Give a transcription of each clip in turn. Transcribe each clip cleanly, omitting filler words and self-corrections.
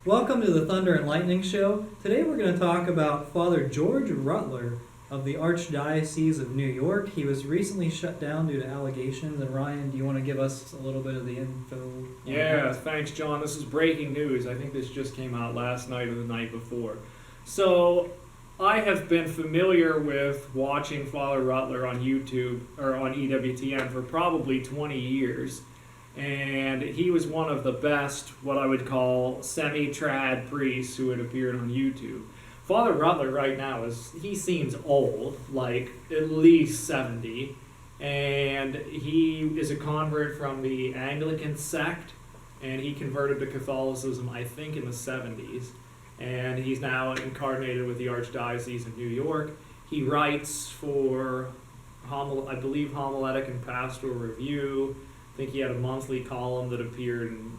Welcome to the Thunder and Lightning Show. Today we're going to talk about Father George Rutler of the Archdiocese of New York. He was recently shut down due to allegations. And Ryan, do you want to give us a little bit of the info? Yeah, thanks, John. This is breaking news. I think this just came out last night or the night before. So, I have been familiar with watching Father Rutler on YouTube or on EWTN for probably 20 years. And he was one of the best, what I would call, semi-trad priests who had appeared on YouTube. Father Rutler right now he seems old, like at least 70. And he is a convert from the Anglican sect, and he converted to Catholicism, I think, in the 70s. And he's now incarnated with the Archdiocese of New York. He writes for, I believe, Homiletic and Pastoral Review. I think he had a monthly column that appeared in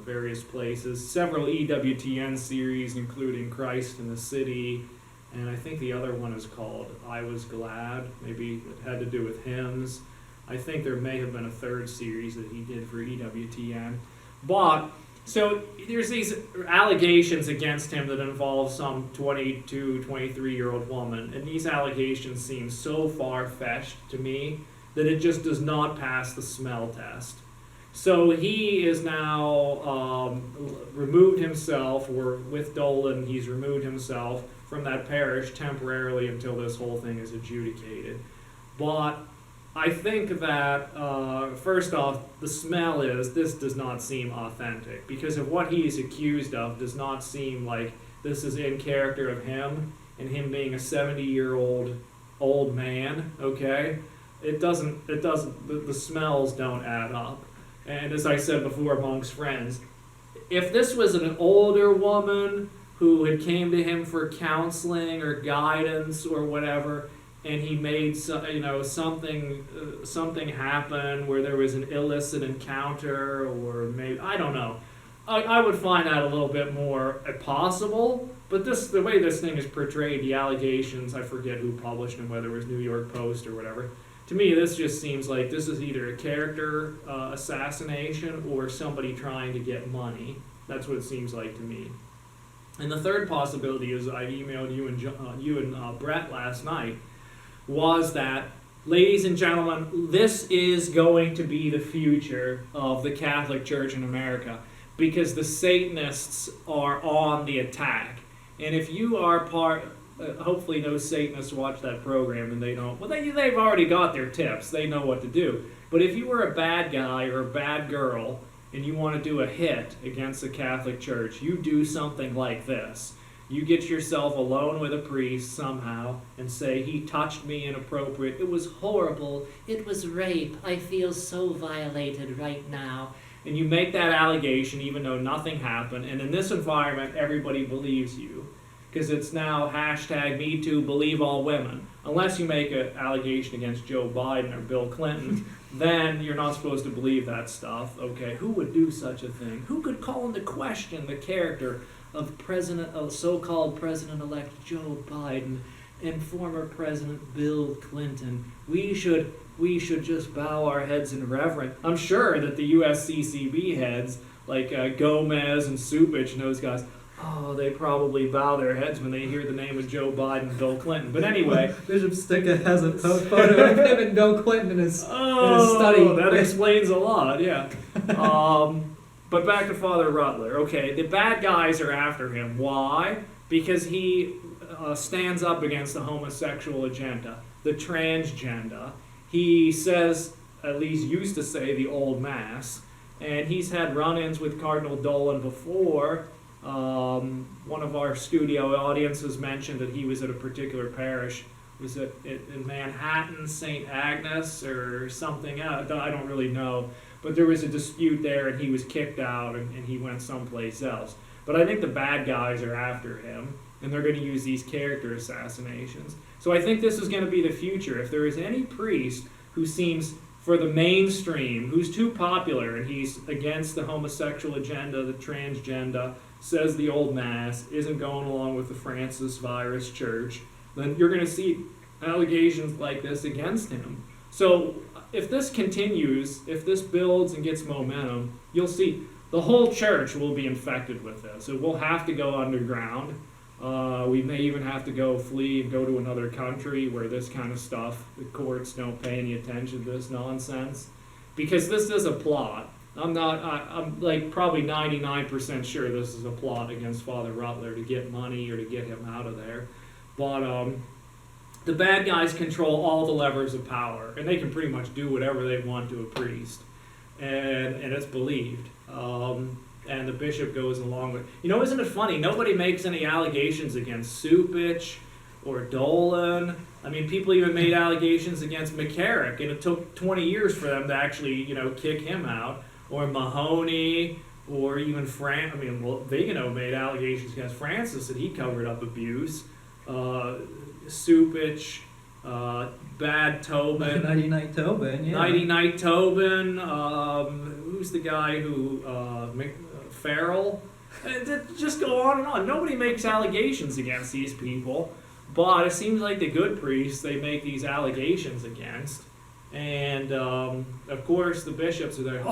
various places. Several EWTN series, including Christ in the City, and I think the other one is called I Was Glad. Maybe it had to do with hymns. I think there may have been a third series that he did for EWTN. But, so there's these allegations against him that involve some 22, 23-year-old woman, and these allegations seem so far-fetched to me that it just does not pass the smell test. So he is now removed himself, or with Dolan, he's removed himself from that parish temporarily until this whole thing is adjudicated. But I think that, first off, the smell is, this does not seem authentic, because of what he's accused of does not seem like this is in character of him, and him being a 70-year-old old man, okay? The smells don't add up. And as I said before amongst friends, if this was an older woman who had came to him for counseling or guidance or whatever, and he made something happen where there was an illicit encounter, or maybe, I don't know. I would find that a little bit more possible, but the way this thing is portrayed, the allegations, I forget who published them, whether it was New York Post or whatever. To me, this just seems like this is either a character assassination or somebody trying to get money. That's what it seems like to me. And the third possibility is, I emailed you and Brett last night, was that, ladies and gentlemen, this is going to be the future of the Catholic Church in America, because the Satanists are on the attack. And if you are hopefully no Satanists watch that program and they don't. Well, they've already got their tips. They know what to do. But if you were a bad guy or a bad girl and you want to do a hit against the Catholic Church, you do something like this. You get yourself alone with a priest somehow and say, he touched me inappropriate. It was horrible. It was rape. I feel so violated right now. And you make that allegation even though nothing happened. And in this environment, everybody believes you. Because it's now #MeToo, believe all women. Unless you make an allegation against Joe Biden or Bill Clinton, then you're not supposed to believe that stuff. Okay, who would do such a thing? Who could call into question the character of so-called President-elect Joe Biden and former President Bill Clinton? We should just bow our heads in reverence. I'm sure that the USCCB heads, like Gomez and Supich and those guys, they probably bow their heads when they hear the name of Joe Biden and Bill Clinton. But anyway, Bishop Sticka has a photo of him and Bill Clinton in his study. That explains a lot, yeah. But back to Father Rutler. Okay, the bad guys are after him. Why? Because he stands up against the homosexual agenda, the transgender. He says, at least used to say, the old mass. And he's had run-ins with Cardinal Dolan before. One of our studio audiences mentioned that he was at a particular parish. Was it in Manhattan, St. Agnes, or something? I don't really know. But there was a dispute there, and he was kicked out, and he went someplace else. But I think the bad guys are after him, and they're going to use these character assassinations. So I think this is going to be the future. If there is any priest who seems, for the mainstream, who's too popular, and he's against the homosexual agenda, the transgender, says the old mass, isn't going along with the Francis virus church, then you're going to see allegations like this against him. So if this continues, if this builds and gets momentum, you'll see the whole church will be infected with this. It will have to go underground. We may even have to flee and go to another country where this kind of stuff, the courts don't pay any attention to this nonsense. Because this is a plot. I'm like probably 99% sure this is a plot against Father Rutler to get money or to get him out of there. But the bad guys control all the levers of power, and they can pretty much do whatever they want to a priest. And it's believed. And the bishop goes along with... isn't it funny? Nobody makes any allegations against Supich or Dolan. I mean, people even made allegations against McCarrick, and it took 20 years for them to actually, kick him out. Or Mahoney, or even Vigano made allegations against Francis that he covered up abuse. Supich, Bad Tobin. Nighty Night Tobin, yeah. Nighty Night Tobin. Who's the guy who... Farrell? Just go on and on. Nobody makes allegations against these people, but it seems like the good priests they make these allegations against. And, of course, the bishops are there,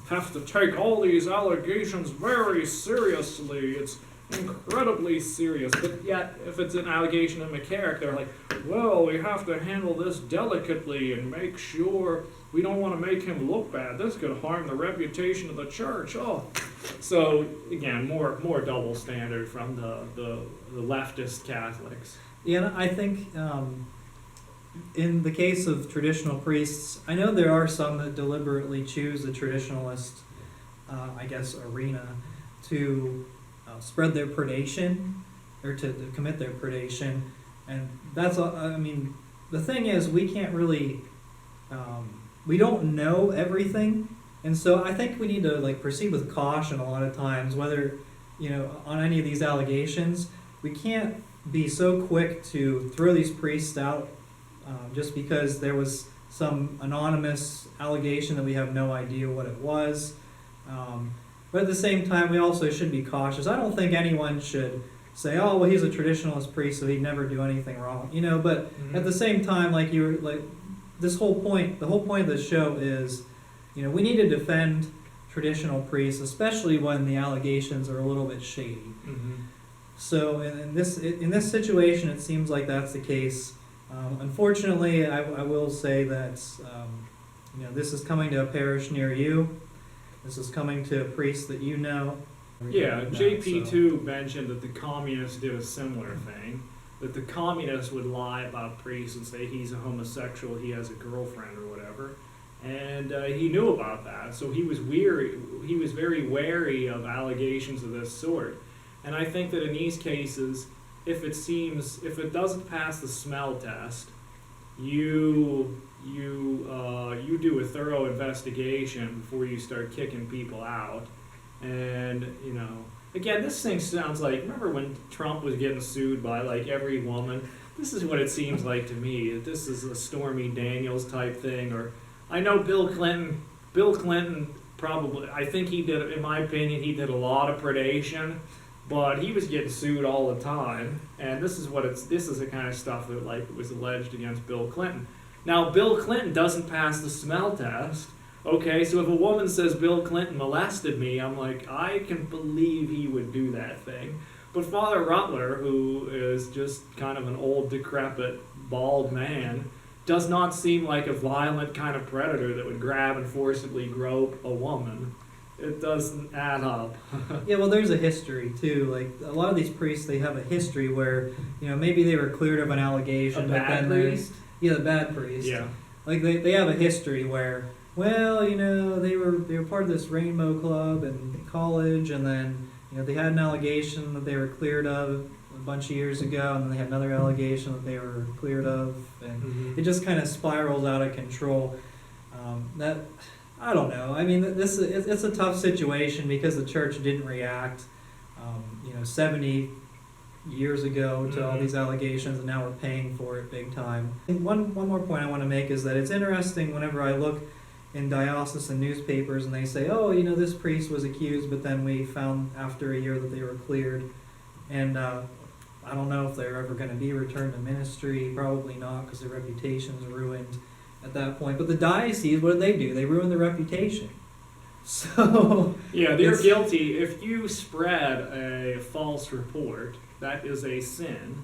have to take all these allegations very seriously. It's incredibly serious. But yet, if it's an allegation of McCarrick, they're like, well, we have to handle this delicately and make sure we don't want to make him look bad. This could harm the reputation of the church. So, again, more double standard from the leftist Catholics. Yeah, I think in the case of traditional priests, I know there are some that deliberately choose the traditionalist, arena to spread their predation, or to commit their predation. And that's, the thing is, we can't really, we don't know everything. And so I think we need to proceed with caution a lot of times, whether, on any of these allegations. We can't be so quick to throw these priests out just because there was some anonymous allegation that we have no idea what it was. But at the same time, we also should be cautious. I don't think anyone should say, oh, well, he's a traditionalist priest, so he'd never do anything wrong. But at the same time, the whole point of this show is, we need to defend traditional priests, especially when the allegations are a little bit shady. Mm-hmm. So in this situation, it seems like that's the case. Unfortunately, I will say that this is coming to a parish near you. This is coming to a priest that you know. Yeah, JP2 mentioned that the communists did a similar thing. That the communists would lie about priests and say he's a homosexual, he has a girlfriend or whatever. And he knew about that, so he was very wary of allegations of this sort. And I think that in these cases, if it doesn't pass the smell test, you do a thorough investigation before you start kicking people out. And again, this thing sounds like, remember when Trump was getting sued by every woman? This is what it seems like to me. That this is a Stormy Daniels type thing. Or I know Bill Clinton probably, I think he did, in my opinion, he did a lot of predation. But he was getting sued all the time, and this is the kind of stuff that was alleged against Bill Clinton. Now, Bill Clinton doesn't pass the smell test. Okay, so if a woman says Bill Clinton molested me, I'm like, I can believe he would do that thing. But Father Rutler, who is just kind of an old, decrepit, bald man, does not seem like a violent kind of predator that would grab and forcibly grope a woman. It doesn't add up. Yeah, well, there's a history, too. A lot of these priests, they have a history where, maybe they were cleared of an allegation. A bad priest? Yeah, the bad priest. Yeah. They have a history where, well, they were part of this rainbow club in college, and then, they had an allegation that they were cleared of a bunch of years ago, and then they had another allegation that they were cleared of, and it just kind of spirals out of control. I don't know. I mean, it's a tough situation because the church didn't react, 70 years ago to all these allegations, and now we're paying for it big time. And one more point I want to make is that it's interesting whenever I look in diocesan newspapers and they say, oh, this priest was accused, but then we found after a year that they were cleared. And I don't know if they're ever going to be returned to ministry. Probably not, because their reputation's ruined at that point. But the diocese, what do? They ruin their reputation. So Yeah, they're It's- guilty. If you spread a false report, that is a sin.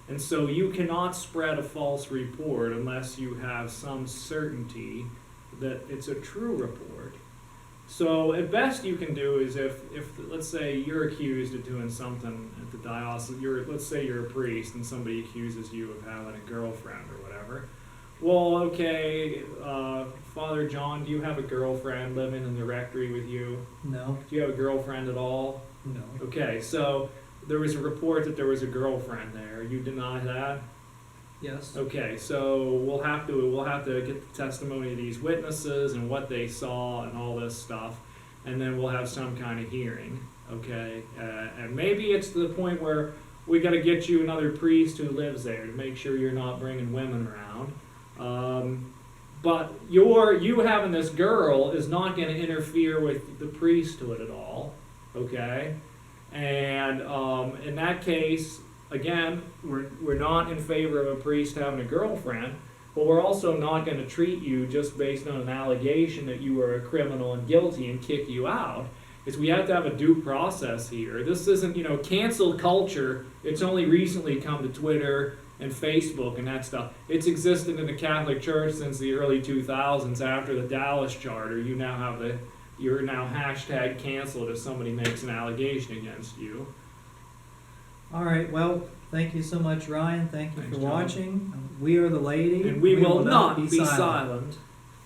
And so you cannot spread a false report unless you have some certainty that it's a true report. So at best you can do is if let's say you're accused of doing something at the diocese, let's say you're a priest and somebody accuses you of having a girlfriend or whatever. Well, okay, Father John, do you have a girlfriend living in the rectory with you? no, Do you have a girlfriend at all? no, Okay, so there was a report that there was a girlfriend there. You deny that? yes, Okay, so we'll have to get the testimony of these witnesses and what they saw and all this stuff, and then we'll have some kind of hearing. Okay, and maybe it's to the point where we got to get you another priest who lives there to make sure you're not bringing women around. But you having this girl is not going to interfere with the priesthood at all. Okay, and in that case, again, we're not in favor of a priest having a girlfriend, but we're also not going to treat you just based on an allegation that you are a criminal and guilty and kick you out. Is we have to have a due process here. This isn't, cancel culture. It's only recently come to Twitter and Facebook and that stuff. It's existed in the Catholic Church since the early 2000s. After the Dallas Charter, you're now hashtag canceled if somebody makes an allegation against you. All right, well, thank you so much, Ryan. Thank you Thanks, for John. watching. We are the lady. And we will not be silent. silent.